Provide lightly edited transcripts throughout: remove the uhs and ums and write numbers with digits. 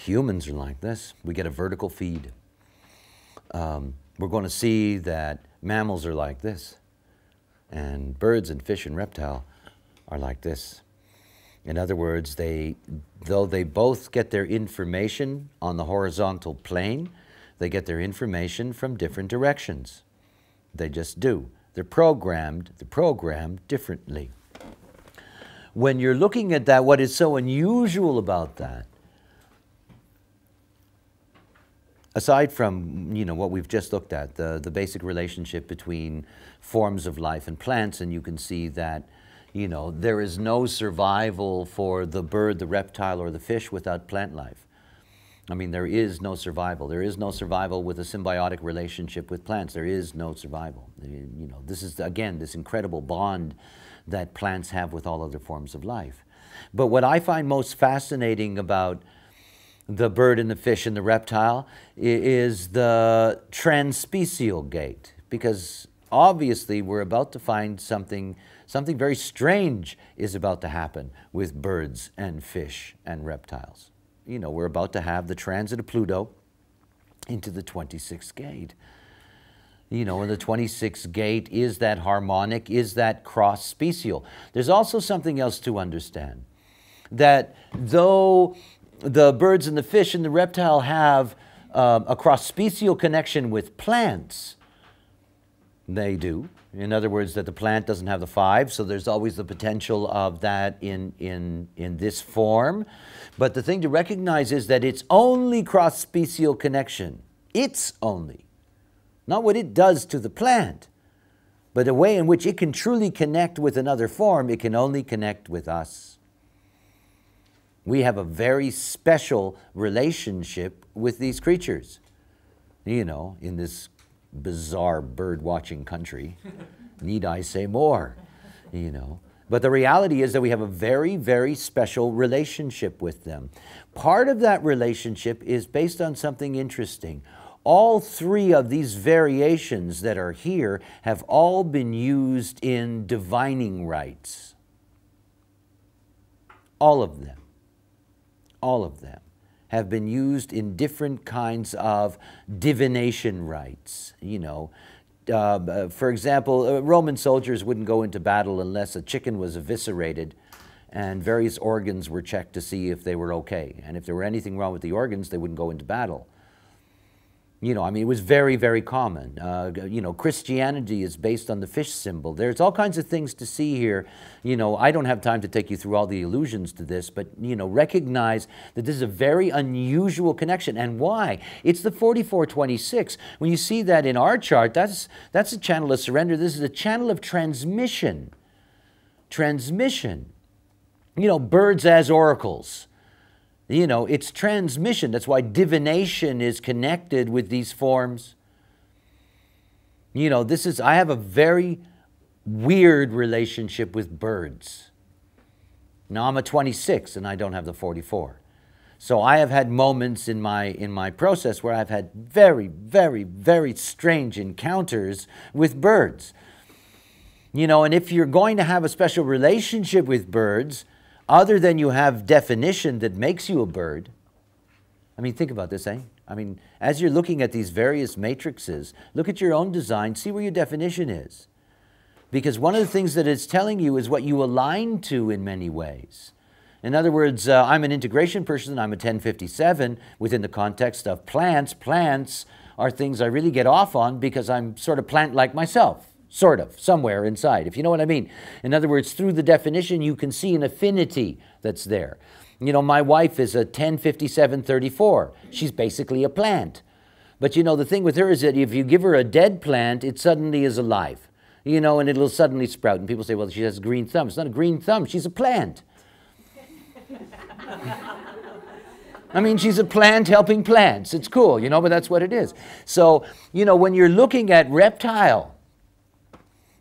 Humans are like this. We get a vertical feed. We're going to see that mammals are like this. And birds and fish and reptile are like this. In other words, though they both get their information on the horizontal plane, they get their information from different directions. They just do. They're programmed differently. When you're looking at that, what is so unusual about that, aside from what we've just looked at, the basic relationship between forms of life and plants, and you can see that there is no survival for the bird, the reptile, or the fish without plant life. I mean, there is no survival. There is no survival with a symbiotic relationship with plants. There is no survival. This is, again, this incredible bond that plants have with all other forms of life. But what I find most fascinating about the bird and the fish and the reptile is the transspecial gate, because obviously we're about to find something very strange is about to happen with birds and fish and reptiles. We're about to have the transit of Pluto into the 26th gate. And the 26th gate is that harmonic, is that cross-special. There's also something else to understand, that though the birds and the fish and the reptile have a cross-special connection with plants, they do. In other words, that the plant doesn't have the 5, so there's always the potential of that in this form. But the thing to recognize is that it's only cross-special connection. It's only. Not what it does to the plant, but a way in which it can truly connect with another form. It can only connect with us. We have a very special relationship with these creatures, in this bizarre bird-watching country. Need I say more? But the reality is that we have a very, very special relationship with them. Part of that relationship is based on something interesting. All 3 of these variations that are here have all been used in divining rites. All of them. All of them have been used in different kinds of divination rites. For example, Roman soldiers wouldn't go into battle unless a chicken was eviscerated and various organs were checked to see if they were okay. And if there were anything wrong with the organs, they wouldn't go into battle. It was very, very common. Christianity is based on the fish symbol. There's all kinds of things to see here. I don't have time to take you through all the allusions to this, but, recognize that this is a very unusual connection. And why? It's the 4426. When you see that in our chart, that's a channel of surrender. This is a channel of transmission. Transmission. Birds as oracles. It's transmission. That's why divination is connected with these forms. I have a very weird relationship with birds. Now I'm a 26 and I don't have the 44. So I have had moments in my process where I've had very, very, very strange encounters with birds. And if you're going to have a special relationship with birds, other than you have definition that makes you a bird. Think about this, eh? As you're looking at these various matrices, look at your own design, see where your definition is. Because one of the things that it's telling you is what you align to in many ways. In other words, I'm an integration person, I'm a 1057 within the context of plants. Plants are things I really get off on because I'm sort of plant-like myself. Sort of, somewhere inside, if you know what I mean. In other words, through the definition, you can see an affinity that's there. My wife is a 1057-34. She's basically a plant. But the thing with her is that if you give her a dead plant, it suddenly is alive. And it'll suddenly sprout. And people say, well, she has a green thumb. It's not a green thumb, she's a plant. She's a plant helping plants. It's cool, but that's what it is. So, when you're looking at reptile,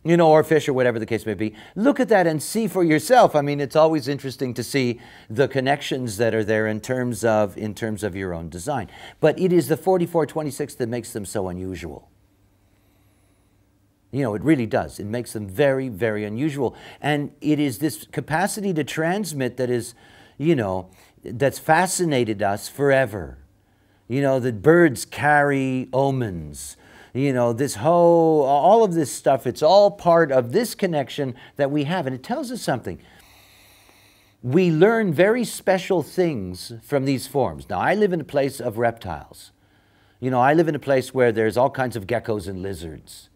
or fish or whatever the case may be, look at that and see for yourself. It's always interesting to see the connections that are there in terms of your own design. But it is the 4426 that makes them so unusual. It really does. It makes them very, very unusual. And it is this capacity to transmit that is, that's fascinated us forever. You know, that birds carry omens. You know, all of this stuff, it's all part of this connection that we have. And it tells us something. We learn very special things from these forms. Now, I live in a place of reptiles. You know, I live in a place where there's all kinds of geckos and lizards.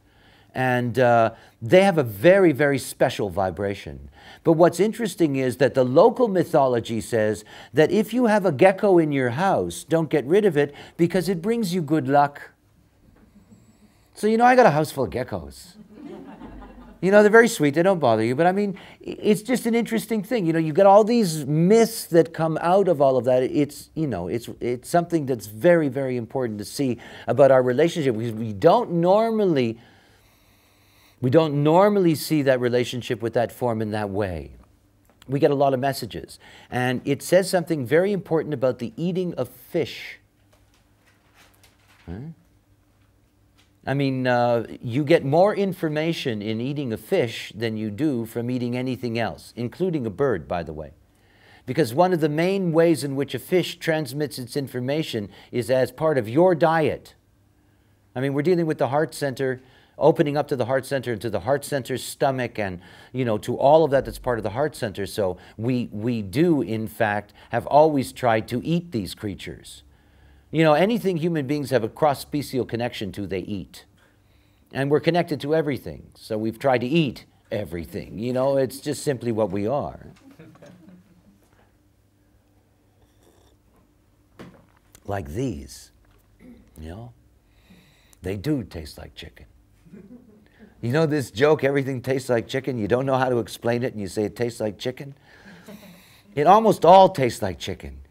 And they have a very, very special vibration. But what's interesting is that the local mythology says that if you have a gecko in your house, don't get rid of it because it brings you good luck. So, you know, I got a house full of geckos. You know, they're very sweet, they don't bother you, but I mean, it's just an interesting thing. You know, you've got all these myths that come out of all of that. It's, you know, it's something that's very, very important to see about our relationship, because we don't normally see that relationship with that form in that way. We get a lot of messages. And it says something very important about the eating of fish. Huh? I mean, you get more information in eating a fish than you do from eating anything else, including a bird, by the way. Because one of the main ways in which a fish transmits its information is as part of your diet. I mean, we're dealing with the heart center, opening up to the heart center and to the heart center's stomach, and, you know, to all of that that's part of the heart center. So we do, in fact, have always tried to eat these creatures. You know, anything human beings have a cross-special connection to, they eat. And we're connected to everything. So we've tried to eat everything. You know, it's just simply what we are. Like these, you know, they do taste like chicken. You know this joke, everything tastes like chicken? You don't know how to explain it and you say it tastes like chicken? It almost all tastes like chicken.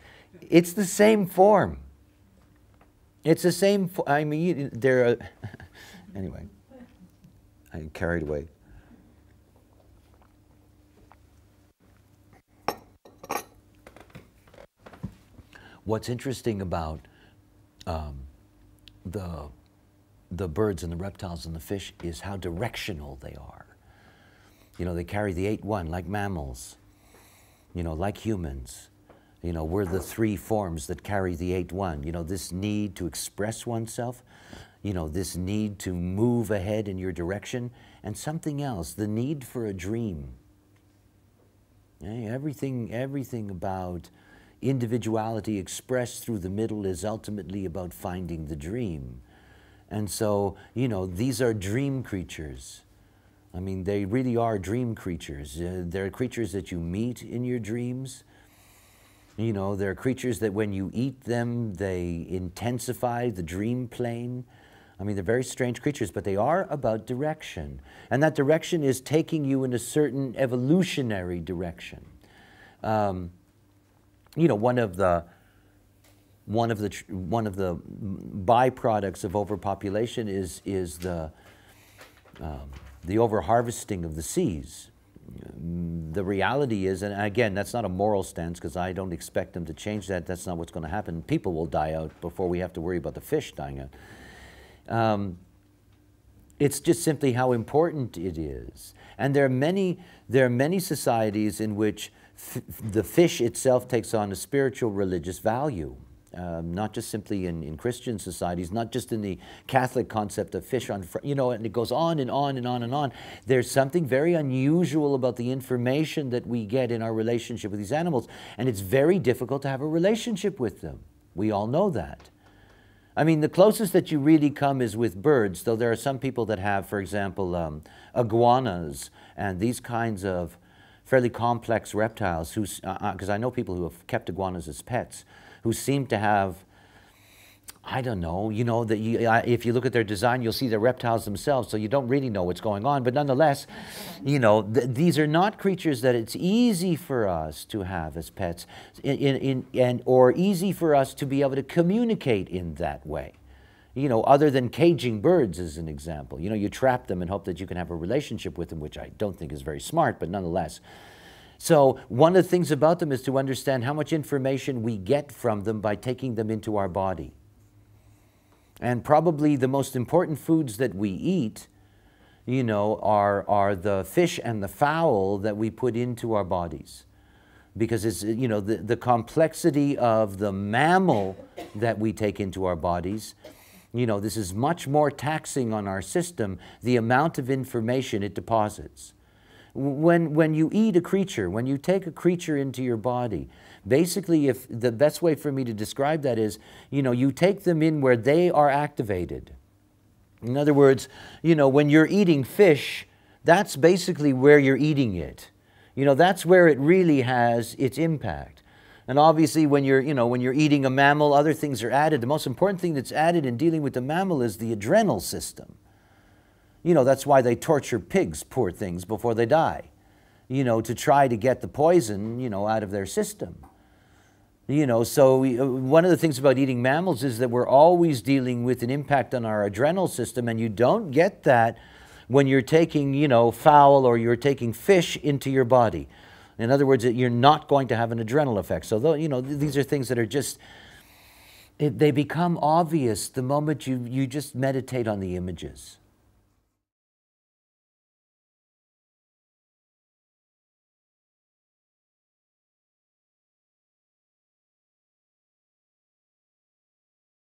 It's the same form. It's the same, I mean, they're, anyway, I'm carried away. What's interesting about the birds and the reptiles and the fish is how directional they are. You know, they carry the 8-1 like mammals, you know, like humans. You know, we're the 3 forms that carry the 8-1. You know, this need to express oneself, you know, this need to move ahead in your direction, and something else, the need for a dream. Everything about individuality expressed through the middle is ultimately about finding the dream. And so, you know, these are dream creatures. I mean, they really are dream creatures. They're creatures that you meet in your dreams. You know, they're creatures that when you eat them, they intensify the dream plane. I mean, they're very strange creatures, but they are about direction. And that direction is taking you in a certain evolutionary direction. You know, one of the byproducts of overpopulation is the overharvesting of the seas. The reality is, and again, that's not a moral stance because I don't expect them to change that. That's not what's going to happen. People will die out before we have to worry about the fish dying out. It's just simply how important it is. And there are many societies in which the fish itself takes on a spiritual religious value. Not just simply in Christian societies, not just in the Catholic concept of fish on, you know, and it goes on and on and on and on. There's something very unusual about the information that we get in our relationship with these animals, and it's very difficult to have a relationship with them. We all know that. I mean, the closest that you really come is with birds, though there are some people that have, for example, iguanas and these kinds of fairly complex reptiles, because I know people who have kept iguanas as pets, who seem to have, I don't know, you know, that if you look at their design, you'll see they're reptiles themselves, so you don't really know what's going on. But nonetheless, you know, these are not creatures that it's easy for us to have as pets, or easy for us to be able to communicate in that way. You know, other than caging birds as an example. You know, you trap them and hope that you can have a relationship with them, which I don't think is very smart, but nonetheless. So one of the things about them is to understand how much information we get from them by taking them into our body. And probably the most important foods that we eat, you know, are the fish and the fowl that we put into our bodies. because it's, you know, the complexity of the mammal that we take into our bodies, you know, this is much more taxing on our system, the amount of information it deposits. When you eat a creature, when you take a creature into your body, basically, if the best way for me to describe that is, you know, you take them in where they are activated. In other words, you know, when you're eating fish, that's basically where you're eating it. You know, that's where it really has its impact. And obviously, when you're, you know, when you're eating a mammal, other things are added. The most important thing that's added in dealing with the mammal is the adrenal system. You know, that's why they torture pigs, poor things, before they die, you know, to try to get the poison, you know, out of their system. You know, so one of the things about eating mammals is that we're always dealing with an impact on our adrenal system, and you don't get that when you're taking, you know, fowl or you're taking fish into your body. In other words, you're not going to have an adrenal effect. So, you know, these are things that are just, they become obvious the moment you just meditate on the images.